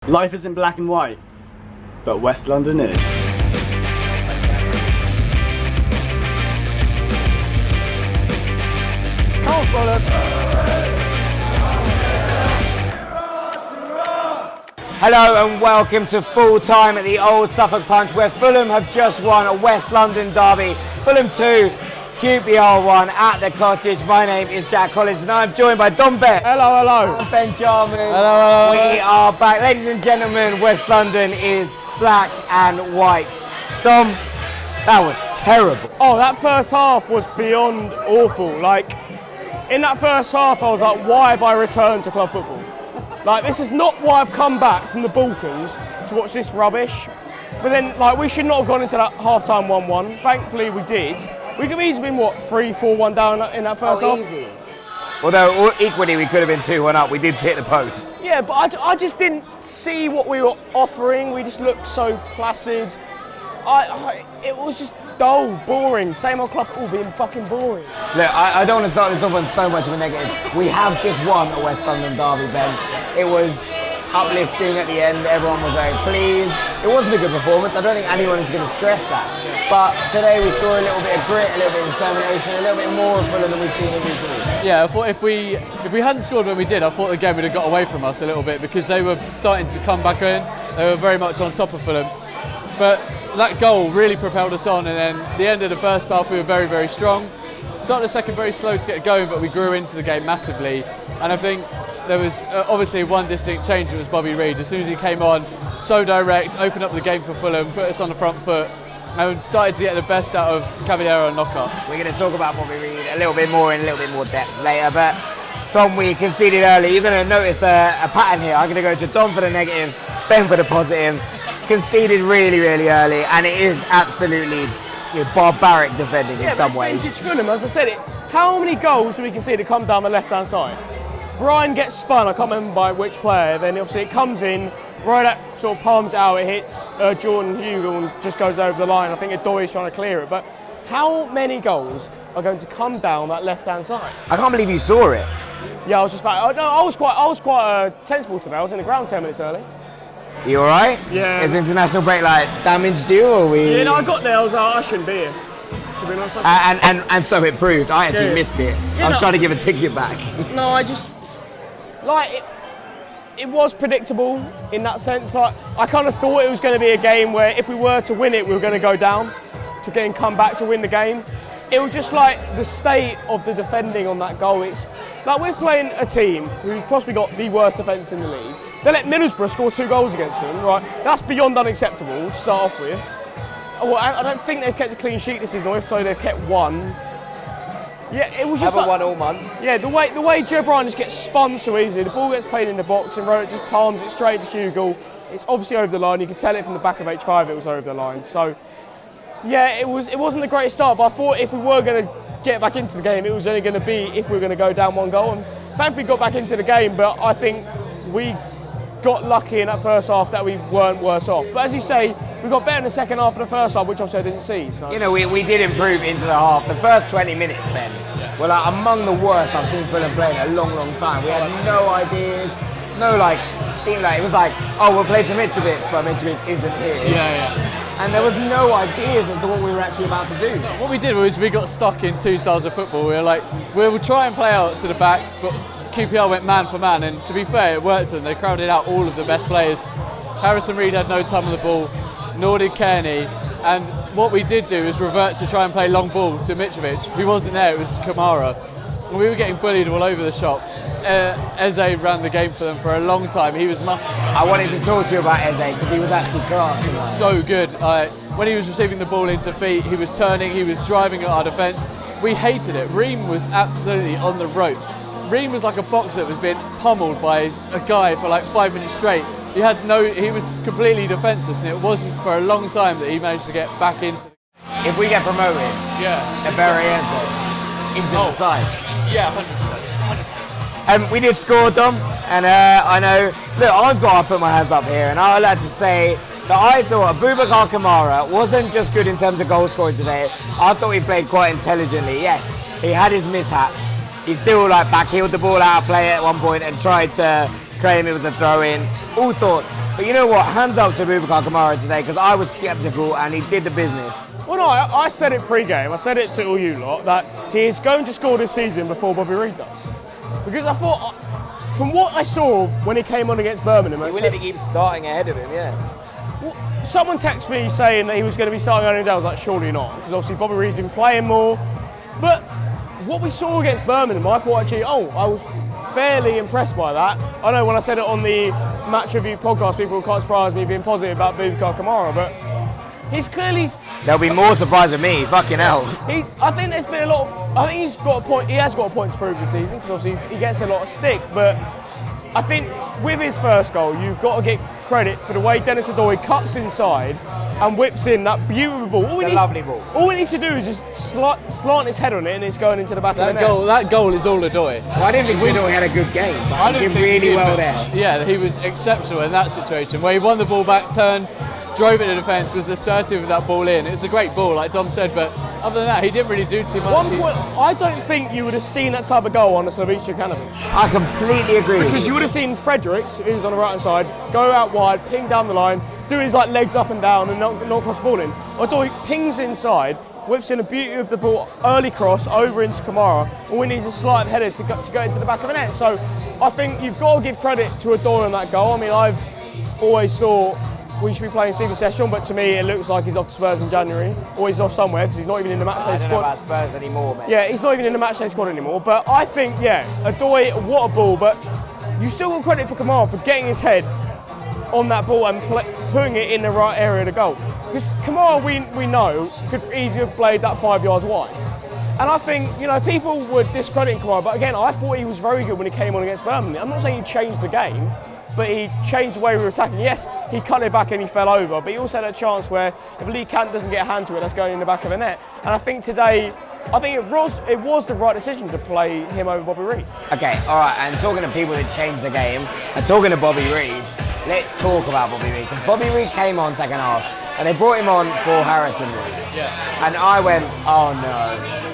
Life isn't black and white, but West London is. Come on, Fulham. Hello and welcome to full time at the Old Suffolk Punch, where Fulham have just won a West London derby. Fulham 2, QPR 1 at the Cottage. My name is Jack Collins and I'm joined by Dom Beck. Hello, hello. And Ben Jarman. Hello, hello. We are back. Ladies and gentlemen, West London is black and white. Dom, that was terrible. Oh, that first half was beyond awful. Like, in that first half, I was like, why have I returned to club football? Like, this is not why I've come back from the Balkans to watch this rubbish. But then, like, we should not have gone into that half-time 1-1. Thankfully, we did. We could have easily been, what, 3-4-1 down in that first half? Easy. Although, equally, we could have been 2-1 up. We did hit the post. Yeah, but I just didn't see what we were offering. We just looked so placid. It was just dull, boring. Same old club football being fucking boring. Look, I don't want to start this off on so much of a negative. We have just won a West London derby, Ben. It was uplifting at the end. Everyone was very pleased. It wasn't a good performance. I don't think anyone is going to stress that. But today we saw a little bit of grit, a little bit of determination, a little bit more of Fulham than we've seen in recent weeks. Yeah, I thought if we hadn't scored when we did, I thought the game would have got away from us a little bit because they were starting to come back in. They were very much on top of Fulham. But that goal really propelled us on, and then the end of the first half we were very, very strong. Started the second very slow to get going, but we grew into the game massively. And I think there was obviously one distinct change. It was Bobby Reid. As soon as he came on, so direct, opened up the game for Fulham, put us on the front foot, and started to get the best out of Caballero and Knockout. We're going to talk about Bobby Reid a little bit more in a little bit more depth later, but Dom, we conceded early. You're going to notice a pattern here. I'm going to go to Dom for the negatives, Ben for the positives. Conceded really, really early, and it is absolutely barbaric defending in some ways. Vintage Fulham, as I said it. How many goals do we concede to come down the left-hand side? Brian gets spun, I can't remember by which player, then obviously it comes in, right at sort of palms it out, it hits Jordan Hugo and just goes over the line. I think Adoy's trying to clear it, but how many goals are going to come down that left-hand side? I can't believe you saw it. Yeah, I was just like, I was quite sensible today. I was in the ground 10 minutes early. You alright? Yeah. Is international break like damaged you, or we? Yeah, no, I got there, I was like, I shouldn't be here. To be honest, and so it proved. I actually missed it. Yeah, I was trying to give a ticket back. No, I just like it was predictable in that sense. Like, I kind of thought it was going to be a game where if we were to win it, we were going to go down to get and come back to win the game. It was just like the state of the defending on that goal. It's like we're playing a team who's possibly got the worst defence in the league. They let Middlesbrough score 2 goals against them, right? That's beyond unacceptable to start off with. Well, I don't think they've kept a clean sheet this season, or if so, they've kept one. Yeah, it was just Haven't like, won all month. yeah, the way Joe Bryan just gets spun so easily. The ball gets played in the box and Rowan just palms it straight to Hugo. It's obviously over the line. You can tell it from the back of H5 it was over the line. So, yeah, it wasn't the greatest start, but I thought if we were going to get back into the game, it was only going to be if we were going to go down 1 goal. And thankfully got back into the game, but I think we got lucky in that first half that we weren't worse off. But as you say, we got better in the second half of the first half, which obviously I didn't see. So. You know, we did improve into the half. The first 20 minutes, Ben, were like among the worst I've seen Fulham play in a long, long time. We had no ideas, seemed like, it was like, oh, we'll play to Mitrovic, but Mitrovic isn't here. Yeah. And there was no ideas as to what we were actually about to do. What we did was we got stuck in 2 styles of football. We were like, we'll try and play out to the back, but QPR went man for man, and to be fair, it worked for them. They crowded out all of the best players. Harrison Reed had no time on the ball, nor did Kearney. And what we did do is revert to try and play long ball to Mitrovic. He wasn't there, it was Kamara. And we were getting bullied all over the shop. Eze ran the game for them for a long time. He was must. I wanted to talk to you about Eze because he was actually class tonight. So good. When he was receiving the ball into feet, he was turning, he was driving at our defence. We hated it. Ream was absolutely on the ropes. Ream was like a boxer that was being pummeled by a guy for like 5 minutes straight. He was completely defenceless, and it wasn't for a long time that he managed to get back into. If we get promoted, the bury Eze into the side. Yeah, 100%. We did score, Dom, and I know. Look, I've got to put my hands up here, and I would like to say that I thought Abubakar Kamara wasn't just good in terms of goal scoring today. I thought he played quite intelligently. Yes, he had his mishaps. He still backheeled the ball out of play at one point and tried to claim it was a throw-in, all sorts. But you know what? Hands up to Boubacar Kamara today because I was sceptical and he did the business. Well, no, I said it pre-game. I said it to all you lot that he is going to score this season before Bobby Reid does. Because I thought, from what I saw when he came on against Birmingham, He will if he keeps starting ahead of him, yeah. well, someone texted me saying that he was going to be starting on day. I was like, surely not, because obviously Bobby Reid's been playing more. But what we saw against Birmingham, I thought actually, I was fairly impressed by that. I know when I said it on the match review podcast, people were quite surprised me being positive about Boubacar Kamara, but he's clearly. There'll be more surprise with me, fucking hell. I think there's been a lot of. I think he's got a point. He has got a point to prove this season because obviously he gets a lot of stick. But I think with his first goal, you've got to get credit for the way Dennis Odoi cuts inside and whips in that beautiful ball. It's a lovely ball. All he needs to do is just slant his head on it and it's going into the back of the net. That goal is all Odoi. Well, I didn't think Odoi had a good game, but I did really well there. Yeah, he was exceptional in that situation where he won the ball back, turned, drove it to defence, was assertive with that ball in. It's a great ball, like Dom said, but other than that, he didn't really do too much. One point, I don't think you would have seen that type of goal on a Slavica Kanovic. I completely agree. Because you would have seen Fredericks, who's on the right hand side, go out wide, ping down the line, do his like legs up and down and not cross the ball in. Odoi pings inside, whips in the beauty of the ball, early cross over into Kamara, and we need a slight header to go into the back of the net. So I think you've got to give credit to Odoi on that goal. I mean, I've always thought we should be playing Stevie Session, but to me it looks like he's off to Spurs in January, or he's off somewhere because he's not even in the matchday squad. I don't know about Spurs anymore, mate. Yeah, he's not even in the matchday squad anymore. But I think, yeah, Odoi, what a ball. But you still got credit for Kamara for getting his head on that ball and putting it in the right area to goal. Because Kamara, we know, could easily have played that 5 yards wide. And I think, people were discrediting Kamara, but again, I thought he was very good when he came on against Birmingham. I'm not saying he changed the game, but he changed the way we were attacking. Yes, he cut it back and he fell over, but he also had a chance where if Lee Kant doesn't get a hand to it, that's going in the back of the net. And I think today, it was the right decision to play him over Bobby Reid. Okay, all right, and talking to people that changed the game, and talking to Bobby Reid, let's talk about Bobby Reid. Because Bobby Reid came on second half, and they brought him on for Harrison Reid. Yeah. And I went, oh no.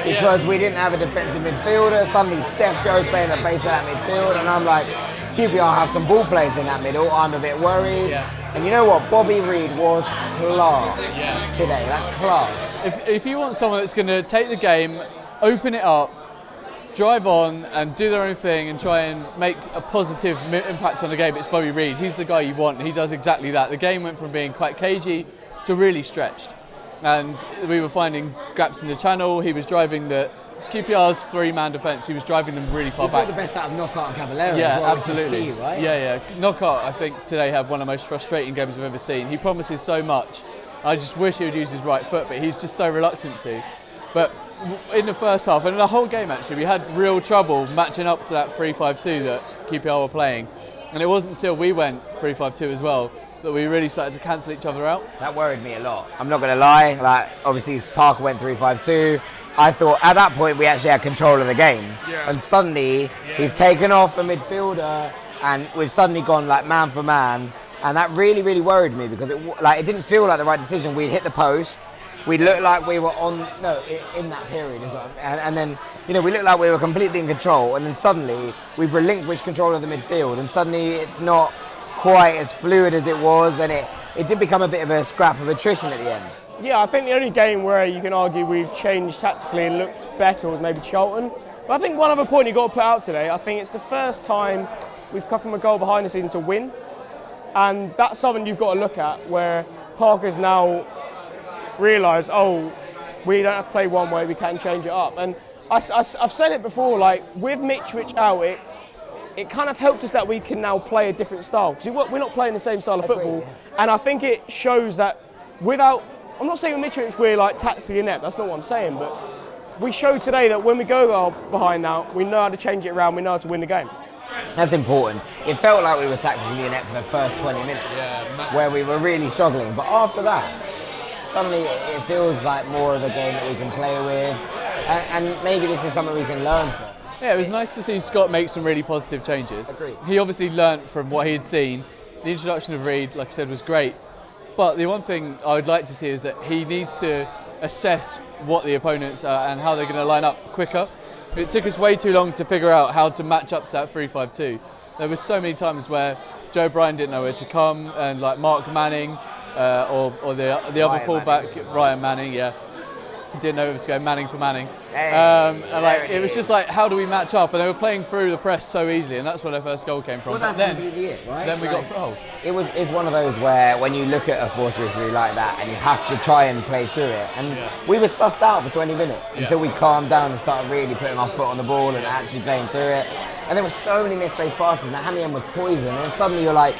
Because we didn't have a defensive midfielder. Suddenly Steph Joe's playing the base of that midfield, and I'm like, QPR have some ball players in that middle. I'm a bit worried. Yeah. And you know what? Bobby Reid was class today. Like class. If you want someone that's going to take the game, open it up, drive on and do their own thing and try and make a positive impact on the game, it's Bobby Reid. He's the guy you want. He does exactly that. The game went from being quite cagey to really stretched. And we were finding gaps in the channel. He was driving the QPR's three-man defence. He was driving them really far back. The best out of Knockout and Cavallero yeah, as well, absolutely. Which is key, right? Yeah. Knockout, I think, today had one of the most frustrating games I've ever seen. He promises so much. I just wish he would use his right foot, but he's just so reluctant to. But in the first half, and the whole game actually, we had real trouble matching up to that 3-5-2 that QPR were playing. And it wasn't until we went 3-5-2 as well that we really started to cancel each other out. That worried me a lot. I'm not going to lie, obviously Parker went 3-5-2. I thought at that point we actually had control of the game. Yeah. And suddenly he's taken off the midfielder and we've suddenly gone like man for man. And that really, really worried me because it didn't feel like the right decision. We'd hit the post. We looked like we were in that period. And then, we looked like we were completely in control. And then suddenly we've relinquished control of the midfield. And suddenly it's not quite as fluid as it was. And it did become a bit of a scrap of attrition at the end. Yeah, I think the only game where you can argue we've changed tactically and looked better was maybe Charlton. But I think one other point you've got to put out today, I think it's the first time we've come from a goal behind the season to win. And that's something you've got to look at, where Parker's now realised, we don't have to play one way, we can change it up. And I've said it before, with Mitrovic out, it kind of helped us that we can now play a different style. Because we're not playing the same style of football. Yeah. And I think it shows that I'm not saying with Mitrovic we're tactically inept, that's not what I'm saying, but we showed today that when we go behind now, we know how to change it around, we know how to win the game. That's important. It felt like we were tactically inept for the first 20 minutes, where we were really struggling. But after that, suddenly it feels like more of a game that we can play with, and maybe this is something we can learn from. Yeah, it was nice to see Scott make some really positive changes. Agreed. He obviously learnt from what he had seen. The introduction of Reid, like I said, was great. But the one thing I would like to see is that he needs to assess what the opponents are and how they're going to line up quicker. It took us way too long to figure out how to match up to that 3-5-2. There were so many times where Joe Bryan didn't know where to come, and like Mark Manning or the other fullback, Ryan Manning, didn't know where to go, Manning for Manning. And like it was just like, how do we match up? And they were playing through the press so easily, and that's where their first goal came from. Well, that's completely it, right? Then we got fouled. It's one of those where when you look at a 4-3-3 like that and you have to try and play through it, and we were sussed out for 20 minutes until we calmed down and started really putting our foot on the ball and actually playing through it. And there were so many misplaced passes, and Hamian was poison, and suddenly you're like,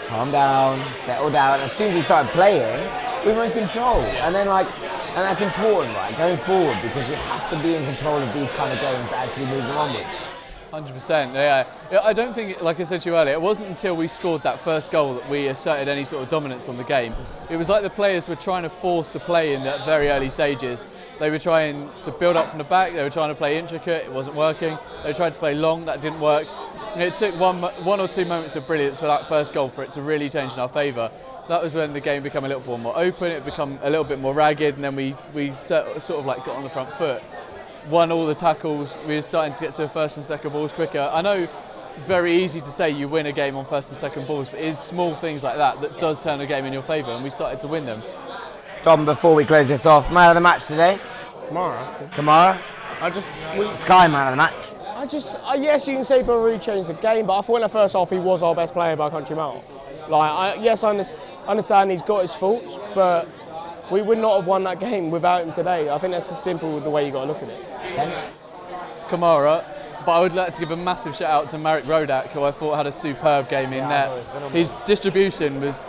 calm down, settle down. And as soon as we started playing, we were in control. And then and that's important, right, going forward, because we have to be in control of these kind of games to actually move them onwards. 100%, yeah. I don't think, like I said to you earlier, it wasn't until we scored that first goal that we asserted any sort of dominance on the game. It was like the players were trying to force the play in that very early stages. They were trying to build up from the back, they were trying to play intricate, it wasn't working. They tried to play long, that didn't work. It took one or two moments of brilliance for that first goal for it to really change in our favour. That was when the game became a little bit more open, it became a little bit more ragged, and then we sort of like got on the front foot. Won all the tackles, we were starting to get to first and second balls quicker. I know very easy to say you win a game on first and second balls, but it's small things like that that does turn the game in your favour, and we started to win them. Tom, before we close this off, man of the match today? Kamara? Sky man of the match? Yes, you can say Bill really changed the game, but I thought in the first half he was our best player by a country mile. I understand he's got his faults, but we would not have won that game without him today. I think that's as simple with the way you got to look at it. Kamara, but I would like to give a massive shout out to Marek Rodak, who I thought had a superb game in net. His distribution was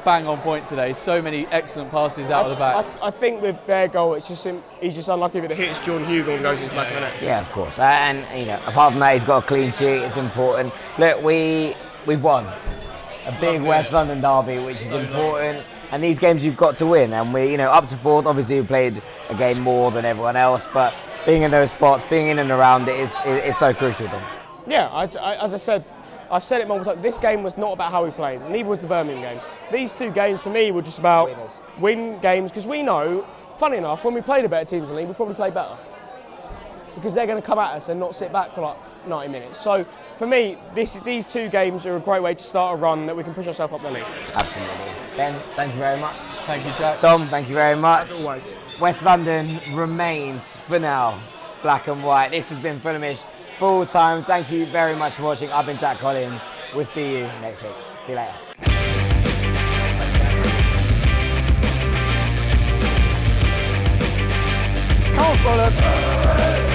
bang on point today. So many excellent passes out of the back. I think with their goal, it's just he's just unlucky that it hits Jordan Hugo and goes in his back of the net. Yeah, of course. And apart from that, he's got a clean sheet. It's important. Look, we've won a big West London derby, which is important. And these games you've got to win. And we, up to fourth, obviously we played a game more than everyone else, but being in those spots, being in and around it is so crucial then. Yeah, as I said, I've said it multiple times, this game was not about how we played, neither was the Birmingham game. These two games for me were just about win games, because we know, funny enough, when we play the better teams in the league, we probably play better. Because they're going to come at us and not sit back for 90 minutes. So for me, these two games are a great way to start a run that we can push ourselves up the league. Absolutely. Ben, thank you very much. Thank you, Jack. Tom, thank you very much. As always. West London remains, for now, black and white. This has been Fulhamish full time. Thank you very much for watching. I've been Jack Collins. We'll see you next week. See you later. Come on, Fulham.